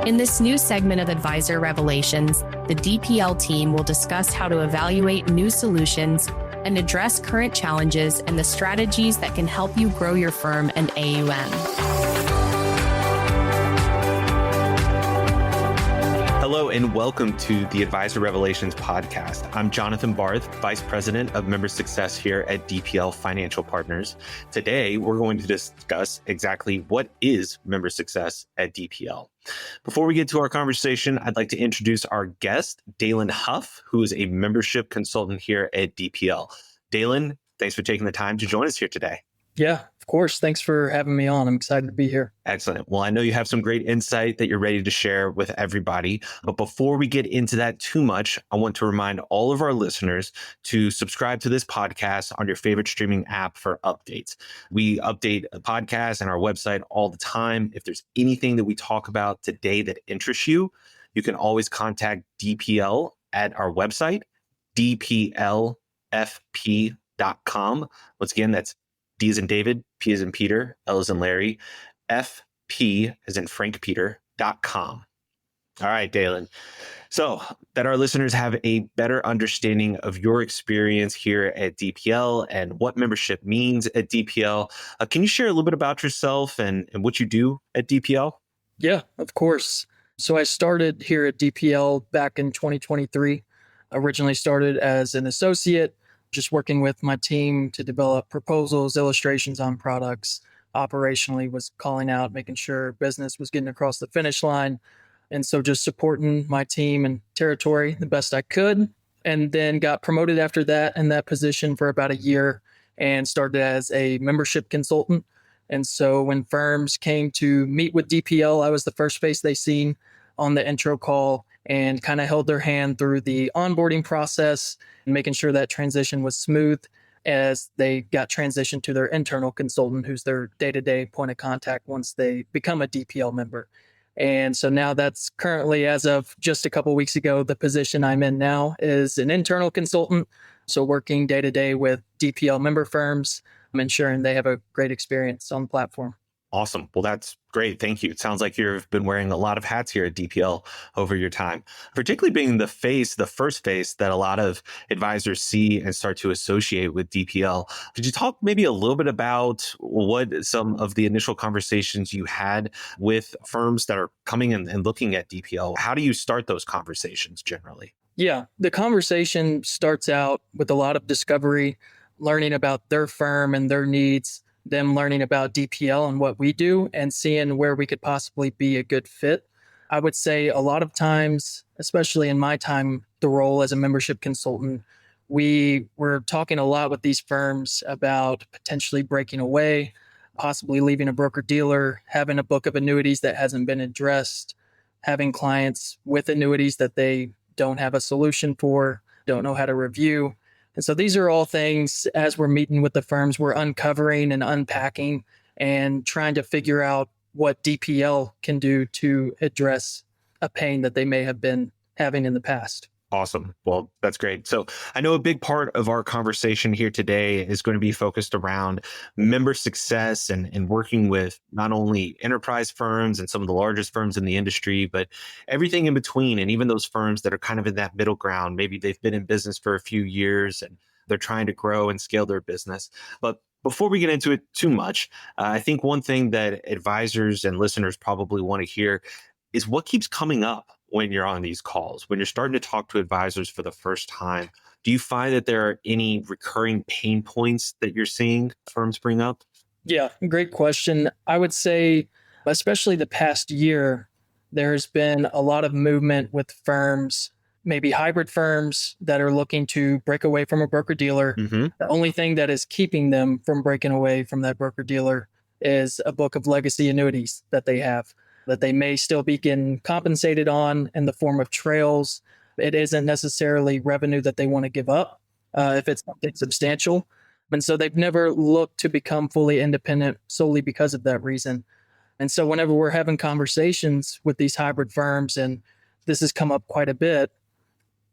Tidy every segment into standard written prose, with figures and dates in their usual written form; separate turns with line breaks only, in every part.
In this new segment of Advisor Revelations, the DPL team will discuss how to evaluate new solutions and address current challenges and the strategies that can help you grow your firm and AUM.
Hello and welcome to the Advisor Revelations podcast. I'm Jonathan Barth, Vice President of Member Success here at DPL Financial Partners. Today, we're going to discuss exactly what is member success at DPL. Before we get to our conversation, I'd like to introduce our guest, Dalen Huff, who is a membership consultant here at DPL. Dalen, thanks for taking the time to join us here today.
Yeah, of course. Thanks for having me on. I'm excited to be here.
Excellent. Well, I know you have some great insight that you're ready to share with everybody. But before we get into that too much, I want to remind all of our listeners to subscribe to this podcast on your favorite streaming app for updates. We update a podcast and our website all the time. If there's anything that we talk about today that interests you, you can always contact DPL at our website, dplfp.com. Once again, that's D as in David, P as in Peter, L as in Larry, FP as in Frank Peter.com. All right, Dalen. So that our listeners have a better understanding of your experience here at DPL and what membership means at DPL, can you share a little bit about yourself and what you do at DPL?
Yeah, of course. So I started here at DPL back in 2023. Originally started as an associate, just working with my team to develop proposals, illustrations on products. Operationally was calling out, making sure business was getting across the finish line. And so just supporting my team and territory the best I could. And then got promoted after that in that position for about a year and started as a membership consultant. And so when firms came to meet with DPL, I was the first face they seen on the intro call and kind of held their hand through the onboarding process and making sure that transition was smooth as they got transitioned to their internal consultant, who's their day-to-day point of contact once they become a DPL member. And so now that's currently, as of just a couple of weeks ago, the position I'm in now is an internal consultant. So working day-to-day with DPL member firms, ensuring they have a great experience on the platform.
Awesome. Well, that's great. Thank you. It sounds like you've been wearing a lot of hats here at DPL over your time, particularly being the first face that a lot of advisors see and start to associate with DPL. Could you talk maybe a little bit about what some of the initial conversations you had with firms that are coming and looking at DPL? How do you start those conversations generally?
Yeah, the conversation starts out with a lot of discovery, learning about their firm and their needs, them learning about DPL and what we do and seeing where we could possibly be a good fit. I would say a lot of times, especially in my time, the role as a membership consultant, we were talking a lot with these firms about potentially breaking away, possibly leaving a broker-dealer, having a book of annuities that hasn't been addressed, having clients with annuities that they don't have a solution for, don't know how to review. And so these are all things, as we're meeting with the firms, we're uncovering and unpacking and trying to figure out what DPL can do to address a pain that they may have been having in the past.
Awesome. Well, that's great. So I know a big part of our conversation here today is going to be focused around member success and working with not only enterprise firms and some of the largest firms in the industry, but everything in between. And even those firms that are kind of in that middle ground. Maybe they've been in business for a few years and they're trying to grow and scale their business. But before we get into it too much, I think one thing that advisors and listeners probably want to hear is what keeps coming up when you're on these calls, when you're starting to talk to advisors for the first time. Do you find that there are any recurring pain points that you're seeing firms bring up?
Yeah, great question. I would say, especially the past year, there's been a lot of movement with firms, maybe hybrid firms that are looking to break away from a broker-dealer. Mm-hmm. The only thing that is keeping them from breaking away from that broker-dealer is a book of legacy annuities that they have, that they may still be getting compensated on in the form of trails. It isn't necessarily revenue that they want to give up if it's something substantial. And so they've never looked to become fully independent solely because of that reason. And so whenever we're having conversations with these hybrid firms, and this has come up quite a bit,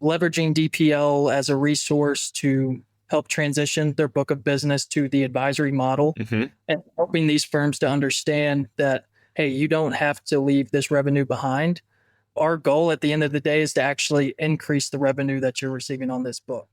leveraging DPL as a resource to help transition their book of business to the advisory model, and helping these firms to understand that hey, you don't have to leave this revenue behind. Our goal at the end of the day is to actually increase the revenue that you're receiving on this book.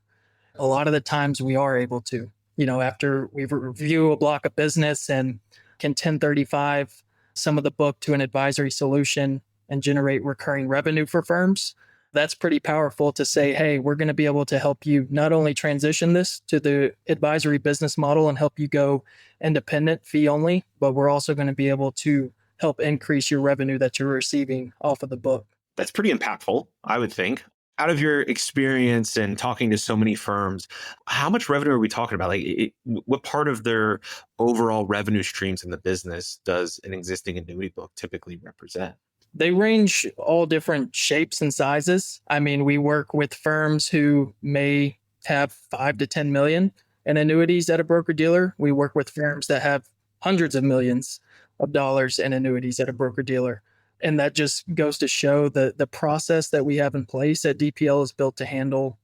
A lot of the times we are able to, after we review a block of business and can 1035 some of the book to an advisory solution and generate recurring revenue for firms. That's pretty powerful to say, hey, we're going to be able to help you not only transition this to the advisory business model and help you go independent, fee only, but we're also going to be able to help increase your revenue that you're receiving off of the book.
That's pretty impactful, I would think. Out of your experience and talking to so many firms, how much revenue are we talking about? What part of their overall revenue streams in the business does an existing annuity book typically represent?
They range all different shapes and sizes. I mean, we work with firms who may have 5 to 10 million in annuities at a broker dealer. We work with firms that have hundreds of millions of dollars in annuities at a broker dealer. And that just goes to show the process that we have in place at DPL is built to handle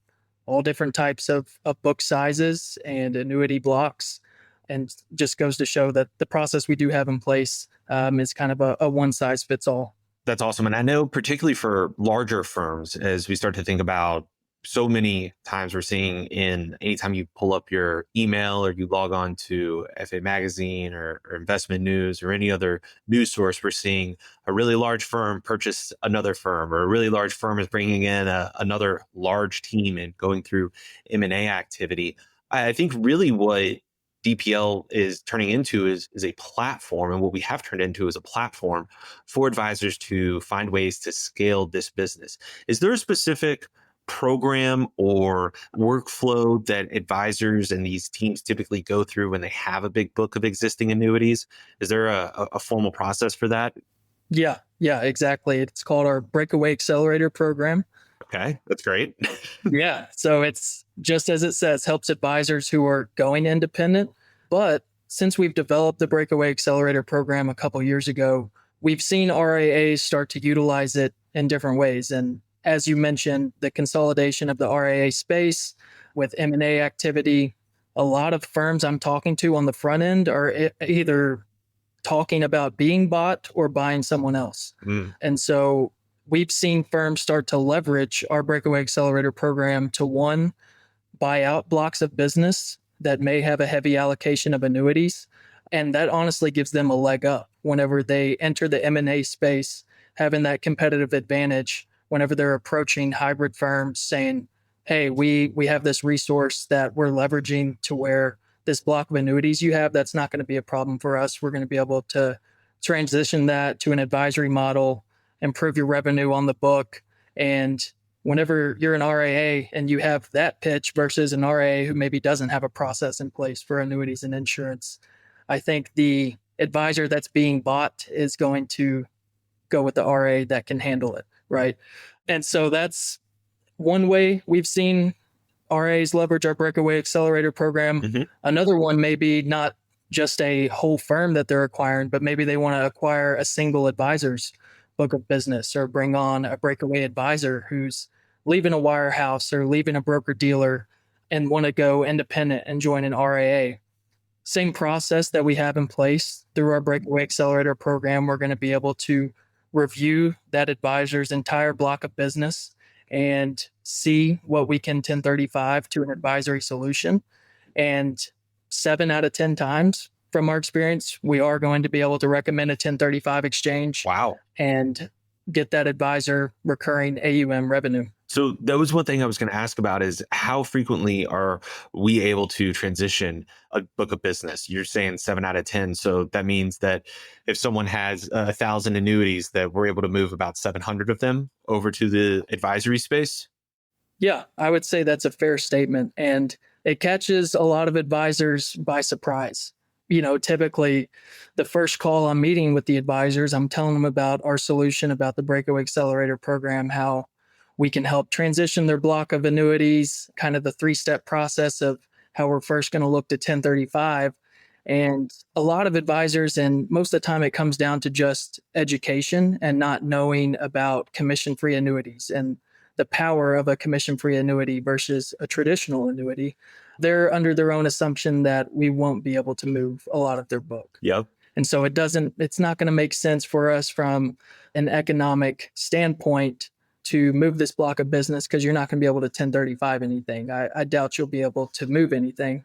all different types of book sizes and annuity blocks. And just goes to show that the process we do have in place is kind of a one size fits all.
That's awesome. And I know particularly for larger firms, as we start to think about so many times we're seeing anytime you pull up your email or you log on to FA Magazine or Investment News or any other news source, we're seeing a really large firm purchase another firm, or a really large firm is bringing in another large team and going through M&A activity. I think really what DPL is turning into is a platform, and what we have turned into is a platform for advisors to find ways to scale this business. Is there a specific program or workflow that advisors and these teams typically go through when they have a big book of existing annuities? Is there a formal process for that?
Yeah, exactly. It's called our Breakaway Accelerator program.
Okay, that's great.
Yeah. So it's just as it says, helps advisors who are going independent. But since we've developed the Breakaway Accelerator program a couple years ago, we've seen RIAs start to utilize it in different ways. And as you mentioned, the consolidation of the RIA space with M&A activity, a lot of firms I'm talking to on the front end are either talking about being bought or buying someone else. And so we've seen firms start to leverage our Breakaway Accelerator program to, one, buy out blocks of business that may have a heavy allocation of annuities. And that honestly gives them a leg up whenever they enter the M&A space, having that competitive advantage whenever they're approaching hybrid firms saying, hey, we have this resource that we're leveraging to where this block of annuities you have, that's not going to be a problem for us. We're going to be able to transition that to an advisory model, improve your revenue on the book. And whenever you're an RIA and you have that pitch versus an RIA who maybe doesn't have a process in place for annuities and insurance, I think the advisor that's being bought is going to go with the RIA that can handle it, right? And so that's one way we've seen RIAs leverage our Breakaway Accelerator program. Mm-hmm. Another one may be not just a whole firm that they're acquiring, but maybe they want to acquire a single advisor's book of business or bring on a breakaway advisor who's leaving a wirehouse or leaving a broker dealer and want to go independent and join an RIA. Same process that we have in place through our Breakaway Accelerator program. We're going to be able to review that advisor's entire block of business and see what we can 1035 to an advisory solution. And 7 out of 10 times from our experience, we are going to be able to recommend a 1035 exchange.
Wow.
And get that advisor recurring AUM revenue.
So that was one thing I was going to ask about is how frequently are we able to transition a book of business? You're saying 7 out of 10. So that means that if someone has 1,000 annuities, that we're able to move about 700 of them over to the advisory space?
Yeah, I would say that's a fair statement. And it catches a lot of advisors by surprise. Typically the first call I'm meeting with the advisors, I'm telling them about our solution, about the Breakaway Accelerator program, how we can help transition their block of annuities, kind of the 3-step process of how we're first going to look to 1035. And a lot of advisors, and most of the time it comes down to just education and not knowing about commission-free annuities and the power of a commission-free annuity versus a traditional annuity. They're under their own assumption that we won't be able to move a lot of their book.
Yep.
And so it's not going to make sense for us from an economic standpoint to move this block of business because you're not going to be able to 1035 anything. I doubt you'll be able to move anything.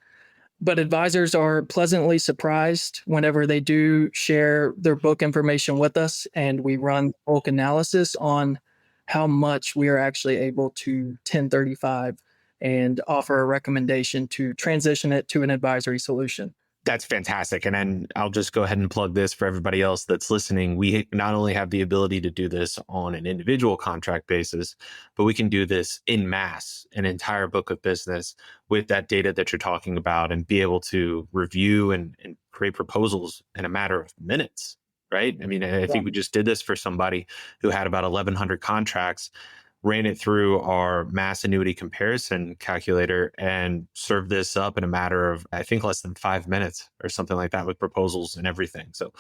But advisors are pleasantly surprised whenever they do share their book information with us and we run bulk analysis on how much we are actually able to 1035 and offer a recommendation to transition it to an advisory solution.
That's fantastic. And then I'll just go ahead and plug this for everybody else that's listening. We not only have the ability to do this on an individual contract basis, but we can do this in mass, an entire book of business with that data that you're talking about and be able to review and create proposals in a matter of minutes, right? I mean, I think we just did this for somebody who had about 1,100 contracts, ran it through our mass annuity comparison calculator and served this up in a matter of, I think, less than 5 minutes or something like that with proposals and everything. So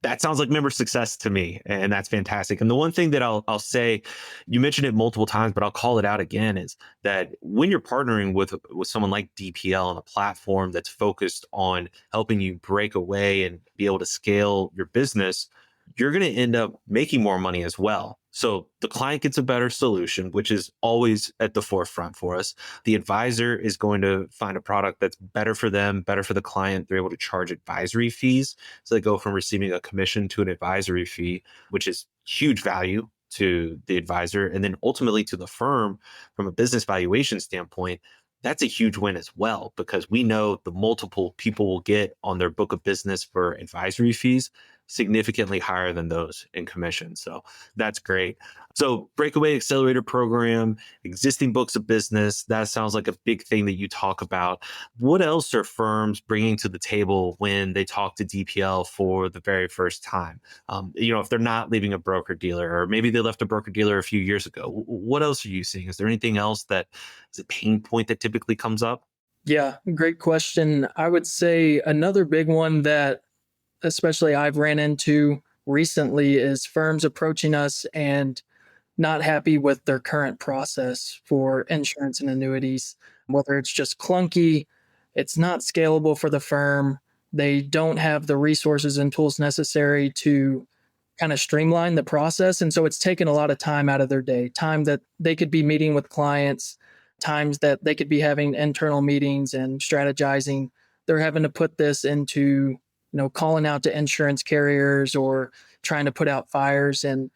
that sounds like member success to me. And that's fantastic. And the one thing that I'll say, you mentioned it multiple times, but I'll call it out again, is that when you're partnering with someone like DPL on a platform that's focused on helping you break away and be able to scale your business, you're going to end up making more money as well. So the client gets a better solution, which is always at the forefront for us. The advisor is going to find a product that's better for them, better for the client. They're able to charge advisory fees. So they go from receiving a commission to an advisory fee, which is huge value to the advisor. And then ultimately to the firm from a business valuation standpoint, that's a huge win as well, because we know the multiple people will get on their book of business for advisory fees significantly higher than those in commission. So that's great. So breakaway accelerator program, existing books of business, that sounds like a big thing that you talk about. What else are firms bringing to the table when they talk to DPL for the very first time? If they're not leaving a broker dealer, or maybe they left a broker dealer a few years ago, what else are you seeing? Is there anything else that is a pain point that typically comes up?
Yeah, great question. I would say another big one that especially I've ran into recently is firms approaching us and not happy with their current process for insurance and annuities, whether it's just clunky, it's not scalable for the firm, they don't have the resources and tools necessary to kind of streamline the process. And so it's taken a lot of time out of their day, time that they could be meeting with clients, times that they could be having internal meetings and strategizing. They're having to put this into, calling out to insurance carriers or trying to put out fires. And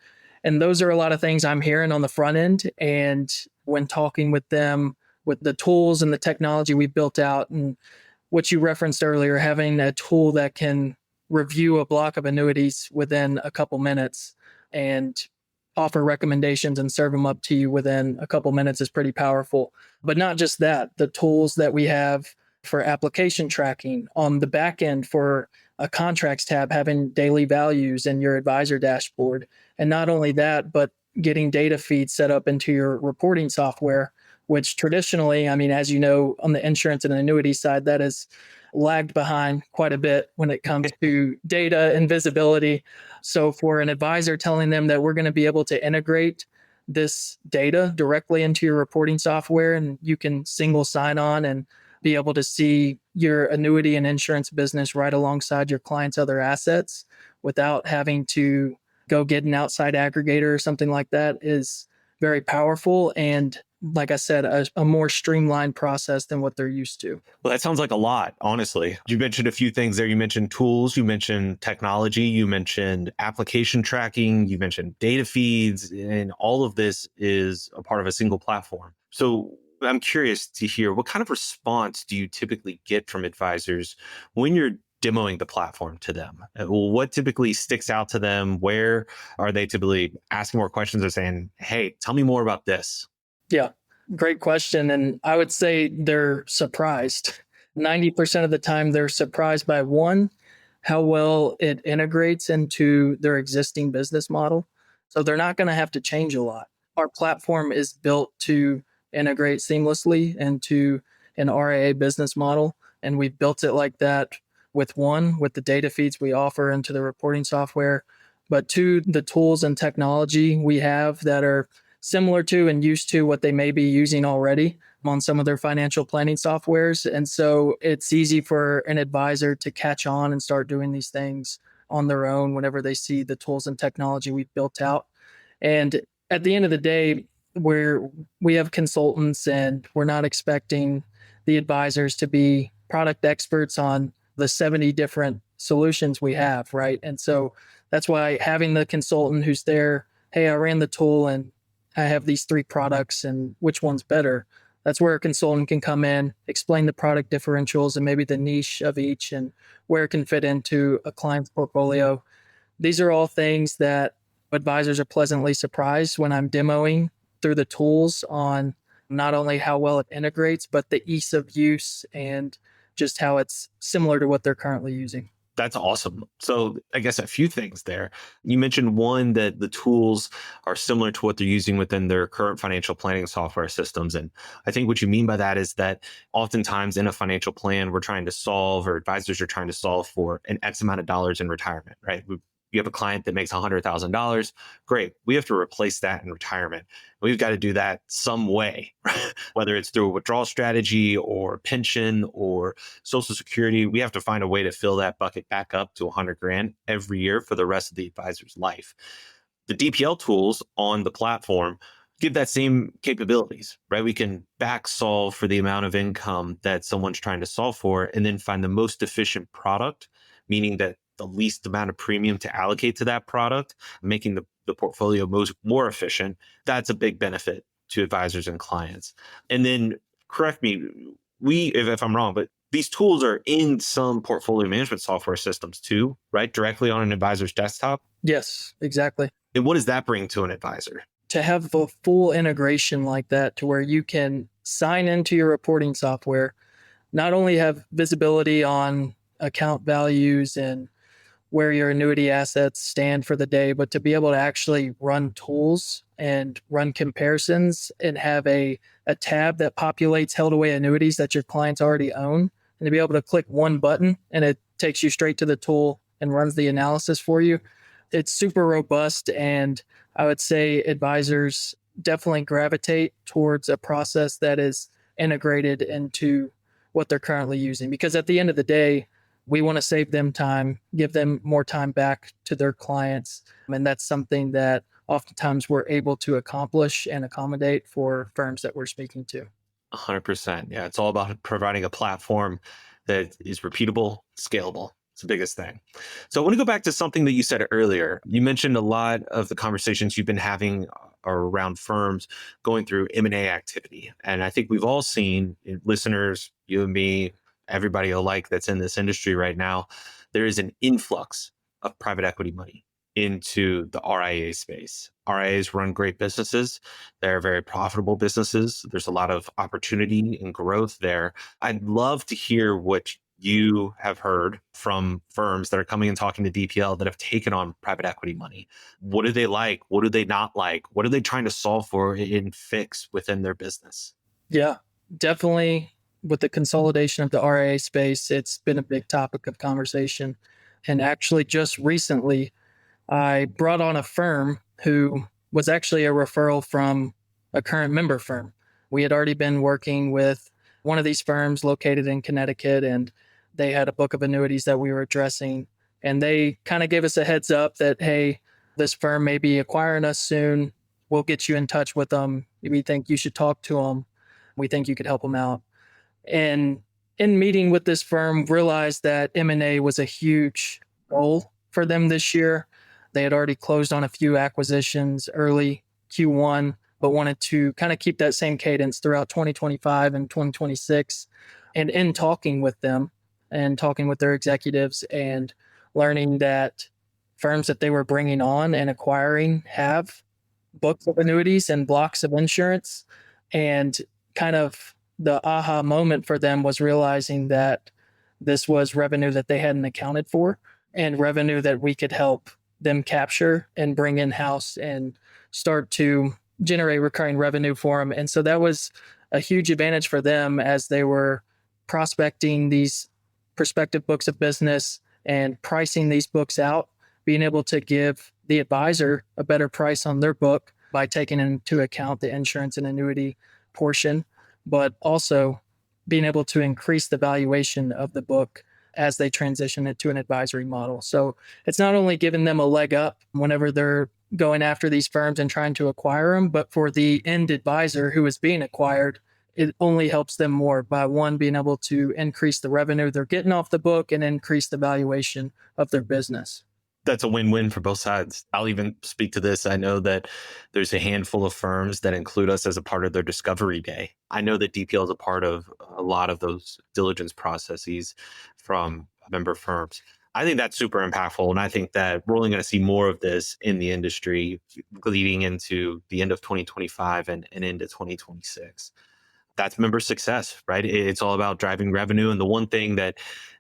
those are a lot of things I'm hearing on the front end. And when talking with them, with the tools and the technology we've built out, and what you referenced earlier, having a tool that can review a block of annuities within a couple minutes and offer recommendations and serve them up to you within a couple minutes is pretty powerful. But not just that, the tools that we have for application tracking on the back end for a contracts tab, having daily values in your advisor dashboard. And not only that, but getting data feeds set up into your reporting software, which traditionally, as you know, on the insurance and annuity side, that has lagged behind quite a bit when it comes to data and visibility. So for an advisor telling them that we're going to be able to integrate this data directly into your reporting software and you can single sign on and be able to see your annuity and insurance business right alongside your client's other assets without having to go get an outside aggregator or something like that is very powerful. And like I said, a more streamlined process than what they're used to.
Well, that sounds like a lot, honestly. You mentioned a few things there. You mentioned tools, you mentioned technology, you mentioned application tracking, you mentioned data feeds, and all of this is a part of a single platform. So I'm curious to hear, what kind of response do you typically get from advisors when you're demoing the platform to them? What typically sticks out to them? Where are they typically asking more questions or saying, hey, tell me more about this?
Yeah, great question. And I would say they're surprised. 90% of the time, they're surprised by one, how well it integrates into their existing business model. So they're not going to have to change a lot. Our platform is built to integrate seamlessly into an RIA business model. And we've built it like that with the data feeds we offer into the reporting software, but two, the tools and technology we have that are similar to and used to what they may be using already. on some of their financial planning softwares. And so it's easy for an advisor to catch on and start doing these things on their own whenever they see the tools and technology we've built out. And at the end of the day, we have consultants and we're not expecting the advisors to be product experts on the 70 different solutions we have, right? And so that's why having the consultant who's there, hey, I ran the tool and I have these 3 products and which one's better? That's where a consultant can come in, explain the product differentials and maybe the niche of each and where it can fit into a client's portfolio. These are all things that advisors are pleasantly surprised when I'm demoing through the tools on not only how well it integrates, but the ease of use and just how it's similar to what they're currently using.
That's awesome. So I guess a few things there. You mentioned one, that the tools are similar to what they're using within their current financial planning software systems. And I think what you mean by that is that oftentimes in a financial plan, we're trying to solve, or advisors are trying to solve for an X amount of dollars in retirement, right? You have a client that makes $100,000. Great. We have to replace that in retirement. We've got to do that some way, whether it's through a withdrawal strategy or pension or Social Security. We have to find a way to fill that bucket back up to 100 grand every year for the rest of the advisor's life. The DPL tools on the platform give that same capabilities, right? We can back solve for the amount of income that someone's trying to solve for and then find the most efficient product, meaning that the least amount of premium to allocate to that product, making the portfolio more efficient. That's a big benefit to advisors and clients. And then correct me, if I'm wrong, but these tools are in some portfolio management software systems too, right? Directly on an advisor's desktop.
Yes, exactly.
And what does that bring to an advisor?
To have the full integration like that to where you can sign into your reporting software, not only have visibility on account values and where your annuity assets stand for the day, but to be able to actually run tools and run comparisons and have a tab that populates held away annuities that your clients already own, and to be able to click one button and it takes you straight to the tool and runs the analysis for you. It's super robust. And I would say advisors definitely gravitate towards a process that is integrated into what they're currently using. Because at the end of the day, we want to save them time, give them more time back to their clients. And that's something that oftentimes we're able to accomplish and accommodate for firms that we're speaking to.
100%. Yeah, it's all about providing a platform that is repeatable, scalable. It's the biggest thing. So I want to go back to something that you said earlier. You mentioned a lot of the conversations you've been having are around firms going through M&A activity. And I think we've all seen, listeners, you and me, everybody alike that's in this industry right now, there is an influx of private equity money into the RIA space. RIAs run great businesses. They're very profitable businesses. There's a lot of opportunity and growth there. I'd love to hear what you have heard from firms that are coming and talking to DPL that have taken on private equity money. What do they like? What do they not like? What are they trying to solve for and fix within their business?
Yeah, definitely. With the consolidation of the RIA space, it's been a big topic of conversation. And actually, just recently, I brought on a firm who was actually a referral from a current member firm. We had already been working with one of these firms located in Connecticut, and they had a book of annuities that we were addressing. And they kind of gave us a heads up that, hey, this firm may be acquiring us soon. We'll get you in touch with them. We think you should talk to them. We think you could help them out. And in meeting with this firm, realized that M&A was a huge goal for them this year. They had already closed on a few acquisitions early Q1, but wanted to kind of keep that same cadence throughout 2025 and 2026. And in talking with them and talking with their executives and learning that firms that they were bringing on and acquiring have books of annuities and blocks of insurance, and kind of the aha moment for them was realizing that this was revenue that they hadn't accounted for and revenue that we could help them capture and bring in-house and start to generate recurring revenue for them. And so that was a huge advantage for them as they were prospecting these prospective books of business and pricing these books out, being able to give the advisor a better price on their book by taking into account the insurance and annuity portion. but also being able to increase the valuation of the book as they transition it to an advisory model. So it's not only giving them a leg up whenever they're going after these firms and trying to acquire them, but for the end advisor who is being acquired, it only helps them more by one, being able to increase the revenue they're getting off the book and increase the valuation of their business.
That's a win-win for both sides. I'll even speak to this. I know that there's a handful of firms that include us as a part of their discovery day. I know that DPL is a part of a lot of those diligence processes from member firms. I think that's super impactful. And I think that we're only going to see more of this in the industry leading into the end of 2025 and into 2026. That's member success, right? It's all about driving revenue. And the one thing that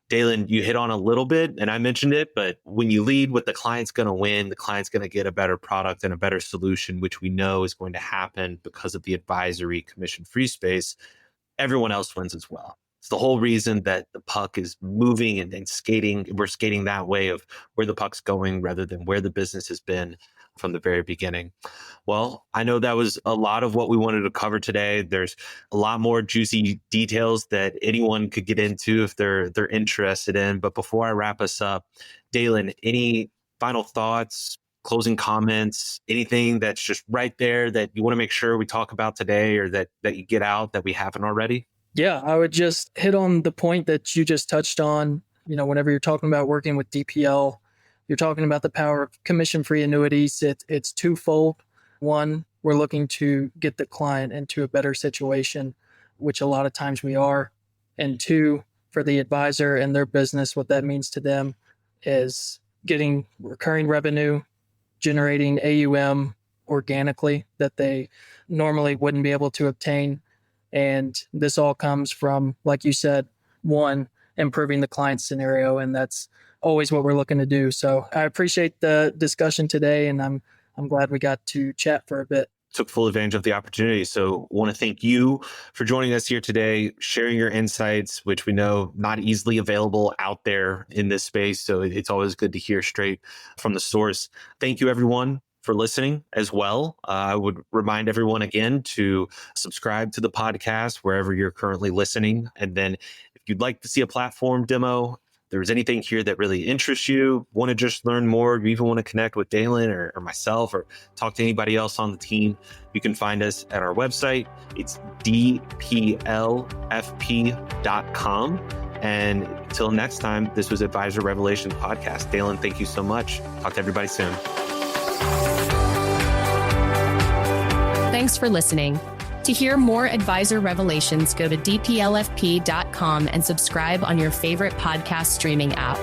Dalen, you hit on a little bit, and I mentioned it, but when you lead with the client's going to win, the client's going to get a better product and a better solution, which we know is going to happen because of the advisory commission-free space, everyone else wins as well. It's the whole reason that the puck is moving and skating. We're skating that way of where the puck's going rather than where the business has been from the very beginning. Well, I know that was a lot of what we wanted to cover today. There's a lot more juicy details that anyone could get into if they're interested in. But before I wrap us up, Dalen, any final thoughts, closing comments, anything that's just right there that you want to make sure we talk about today or that you get out that we haven't already?
Yeah, I would just hit on the point that you just touched on. Whenever you're talking about working with DPL, you're talking about the power of commission-free annuities. It's twofold. One, we're looking to get the client into a better situation, which a lot of times we are. And two, for the advisor and their business, what that means to them is getting recurring revenue, generating AUM organically that they normally wouldn't be able to obtain. And this all comes from, like you said, one, improving the client scenario. And that's always what we're looking to do. So I appreciate the discussion today, and I'm glad we got to chat for a bit.
Took full advantage of the opportunity. So I want to thank you for joining us here today, sharing your insights, which we know not easily available out there in this space. So it's always good to hear straight from the source. Thank you, everyone, for listening as well. I would remind everyone again to subscribe to the podcast wherever you're currently listening. And then if you'd like to see a platform demo, if there's anything here that really interests you, want to just learn more, you even want to connect with Dalen or myself or talk to anybody else on the team, you can find us at our website. It's dplfp.com. And until next time, this was Advisor Revelation Podcast. Dalen, thank you so much. Talk to everybody soon.
Thanks for listening. To hear more Advisor Revelations, go to dplfp.com and subscribe on your favorite podcast streaming app.